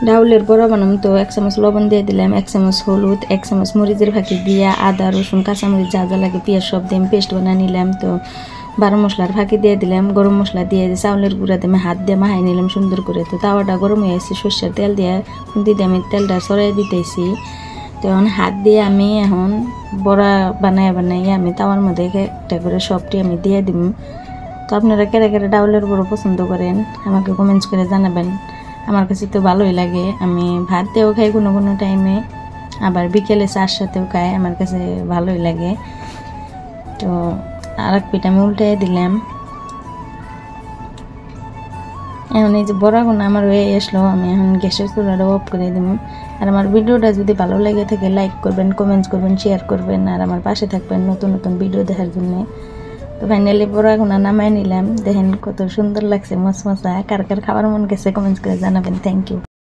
ডাউলের বড়া বানাম তো 1 চামচ লবণ দিয়ে দিলাম, 1 চামচ হলুদ, 1 চামচ মরিচের ফাঁকি দিয়া আদা রসুন কাঁচামরিচ যা যা লাগে পেঁয়াজ সব দিয়ে পেস্ট বানিয়ে নিলাম। তো 12 মশলার ফাঁকি দিয়ে দিলাম, গরম মশলা দিয়ে চাউলের গুঁড়া দিয়ে হাত দিয়ে মাহাই নিলাম সুন্দর করে। তো তাওয়াটা গরম হয়ে আসছে, সর্ষের তেল দিয়ে খুন্তি দিয়ে আমি তেলটা ছড়াই দিতেছি। তো এখন হাত দিয়ে আমি এখন বড়া বানাই আমি তাওয়ার মধ্যে একটা করে সবটি আমি দিয়ে দিব। তো আপনারা কেটে কেটে ডাউলের বড়া পছন্দ করেন আমাকে কমেন্টস করে জানাবেন। আমার কাছে তো ভালোই লাগে, আমি ভাত দিয়েও খাই কোনো কোনো টাইমে, আবার বিকেলে চার সাথেও খাই, আমার কাছে ভালোই লাগে। তো আর এক পিঠ আমি উল্টে দিলাম। এখন এই যে বড়াগুলো আমার হয়ে আসলো, আমি এখন গ্যাসের চুলাটা অফ করে দিব। আর আমার ভিডিওটা যদি ভালো লাগে থাকে লাইক করবেন, কমেন্টস করবেন, শেয়ার করবেন, আর আমার পাশে থাকবেন নতুন নতুন ভিডিও দেখার জন্য। তো ফাইনালি বড়াগুলো নামাই নিলাম, দেখেন কত সুন্দর লাগছে মশমশা। কার কার খাবার মন গেছে কমেন্টস করে জানাবেন। Thank you.